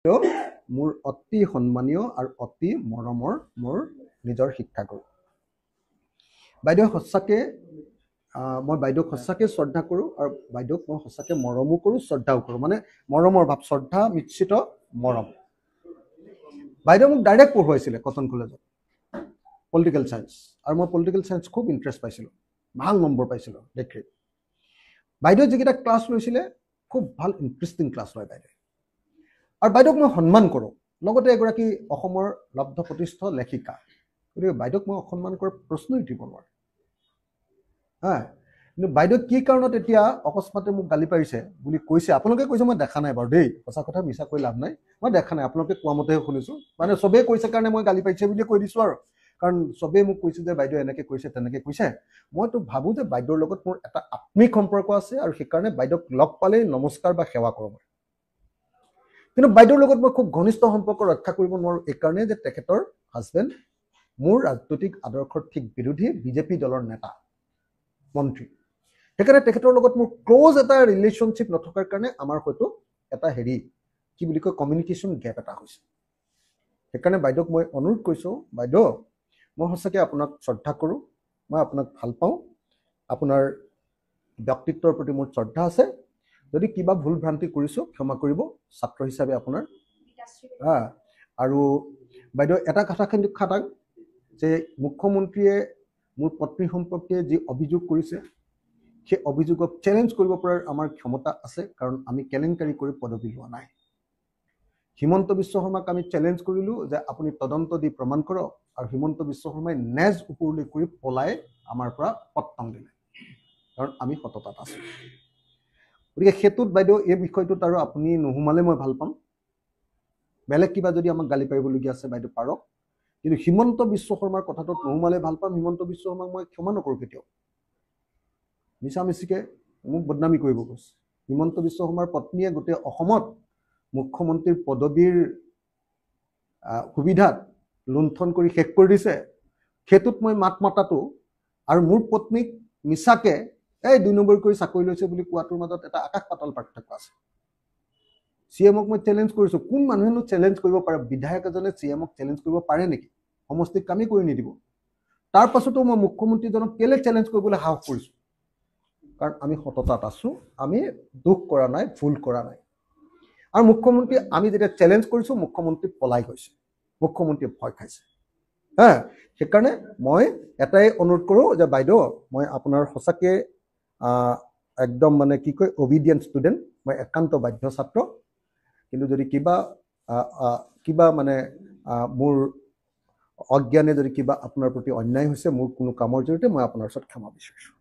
মোৰ অতি সন্মানীয় আৰু অতি মৰমৰ মোৰ নিজৰ শিক্ষাগুৰু বাইদেউ সঁচাকে মই বাইদেউক সঁচাকে শ্ৰদ্ধা কৰোঁ আৰু বাইদেউক মই সঁচাকে মৰমো কৰোঁ শ্ৰদ্ধাও কৰোঁ মানে মৰমৰ ভাৱ শ্ৰদ্ধা মিশ্ৰিত মৰম বাইদেউ মোক ডাইৰেক্ট পঢ়ুৱাইছিলে কটন কলেজত পলিটিকেল চায়েন্স আৰু মই পলিটিকেল চায়েন্স খুব ইণ্টাৰেষ্ট পাইছিলোঁ ভাল নম্বৰ পাইছিলোঁ দেখি বাইদেউ যিকেইটা ক্লাছ লৈছিলে খুব ভাল ইণ্টাৰেষ্টিং ক্লাছ লয় বাইদেউ আৰু বাইদেউক মই সন্মান কৰোঁ লগতে এগৰাকী অসমৰ লব্ধ প্ৰতিষ্ঠ লেখিকা গতিকে বাইদেউক মই অসন্মান কৰাৰ প্ৰশ্নই উঠিব নোৱাৰে হা কিন্তু বাইদেউ কি কাৰণত এতিয়া অকস্মাতে মোক গালি পাৰিছে বুলি কৈছে আপোনালোকে কৈছে মই দেখা নাই বাৰু দেই সঁচা কথা মিছা কৈ লাভ নাই মই দেখা নাই আপোনালোকে কোৱা মতেহে শুনিছোঁ মানে চবেই কৈছে কাৰণে মই গালি পাৰিছে বুলি কৈ দিছোঁ আৰু কাৰণ চবেই মোক কৈছে যে বাইদেউ এনেকৈ কৈছে তেনেকৈ কৈছে মইতো ভাবোঁ যে বাইদেউৰ লগত মোৰ এটা আত্মিক সম্পৰ্ক আছে আৰু সেইকাৰণে বাইদেউক লগ পালেই নমস্কাৰ বা সেৱা কৰোঁ মই কিন্তু বাইদেউৰ লগত মই খুব ঘনিষ্ঠ সম্পৰ্ক ৰক্ষা কৰিব নোৱাৰোঁ এইকাৰণে যে তেখেতৰ হাজবেণ্ড মোৰ ৰাজনৈতিক আদৰ্শৰ ঠিক বিৰোধী বিজেপি দলৰ নেতা মন্ত্ৰী সেইকাৰণে তেখেতৰ লগত মোৰ ক্ল'জ এটা ৰিলেশ্যনশ্বিপ নথকাৰ কাৰণে আমাৰ হয়তো এটা কি বুলি কয় কমিউনিকেশ্যন গেপ এটা হৈছে সেইকাৰণে বাইদেউক মই অনুৰোধ কৰিছোঁ বাইদেউ মই সঁচাকৈ আপোনাক শ্ৰদ্ধা কৰোঁ মই আপোনাক ভাল পাওঁ আপোনাৰ ব্যক্তিত্বৰ প্ৰতি মোৰ শ্ৰদ্ধা আছে যদি কিবা ভুল ভ্ৰান্তি কৰিছোঁ ক্ষমা কৰিব ছাত্ৰ হিচাপে আপোনাৰ আৰু বাইদেউ এটা কথা কিন্তু খাটাং যে মুখ্যমন্ত্ৰীয়ে মোৰ পত্নী সম্পৰ্কে যি অভিযোগ কৰিছে সেই অভিযোগক চেলেঞ্জ কৰিব পৰাৰ আমাৰ ক্ষমতা আছে কাৰণ আমি কেলেংকাৰী কৰি পদবী লোৱা নাই হিমন্ত বিশ্ব শৰ্মাক আমি চেলেঞ্জ কৰিলোঁ যে আপুনি তদন্ত দি প্ৰমাণ কৰক আৰু হিমন্ত বিশ্ব শৰ্মাই নেজ ওপৰলৈ কৰি পলাই আমাৰ পৰা পত্তন দিলে কাৰণ আমি সততাত আছোঁ গতিকে সেইটোত বাইদেউ এই বিষয়টোত আৰু আপুনি নোসোমালে মই ভাল পাম বেলেগ কিবা যদি আমাক গালি পাৰিবলগীয়া আছে বাইদেউ পাৰক কিন্তু হিমন্ত বিশ্ব শৰ্মাৰ কথাটোত নোসোমালে ভাল পাম হিমন্ত বিশ্ব শৰ্মাক মই ক্ষমা নকৰোঁ কেতিয়াও মিছা মিছিকে মোক বদনামী কৰিব গৈছে হিমন্ত বিশ্ব শৰ্মাৰ পত্নীয়ে গোটেই অসমত মুখ্যমন্ত্ৰীৰ পদবীৰ সুবিধাত লুণ্ঠন কৰি শেষ কৰি দিছে সেইটোত মই মাত মতাটো আৰু মোৰ পত্নীক মিছাকে এই ২ নম্বৰ কৰি চাকৰি লৈছে বুলি কোৱাটোৰ মাজত এটা আকাশ পাতাল পাৰ্থক্য আছে চিএমক মই চেলেঞ্জ কৰিছোঁ কোন মানুহেনো চেলেঞ্জ কৰিব পাৰে বিধায়ক এজনে চিএমক চেলেঞ্জ কৰিব পাৰে নেকি সমষ্টিক কামেই কৰি নিদিব তাৰ পাছতো মই মুখ্যমন্ত্ৰীজনক কেলে চেলেঞ্জ কৰিবলৈ সাহস কৰিছোঁ কাৰণ আমি সততাত আছোঁ আমি দুখ কৰা নাই ভুল কৰা নাই আৰু মুখ্যমন্ত্ৰী আমি যেতিয়া চেলেঞ্জ কৰিছোঁ মুখ্যমন্ত্ৰী পলাই গৈছে মুখ্যমন্ত্ৰীয়ে ভয় খাইছে হা সেইকাৰণে মই এটাই অনুৰোধ কৰোঁ যে বাইদেউ মই আপোনাৰ সঁচাকৈ একদম মানে কি কয় অবিডিয়েণ্ট ষ্টুডেণ্ট মই একান্ত বাধ্য ছাত্ৰ কিন্তু যদি কিবা মানে মোৰ অজ্ঞানে যদি কিবা আপোনাৰ প্ৰতি অন্যায় হৈছে মোৰ কোনো কামৰ জৰিয়তে মই আপোনাৰ ওচৰত ক্ষমা বিচাৰিছোঁ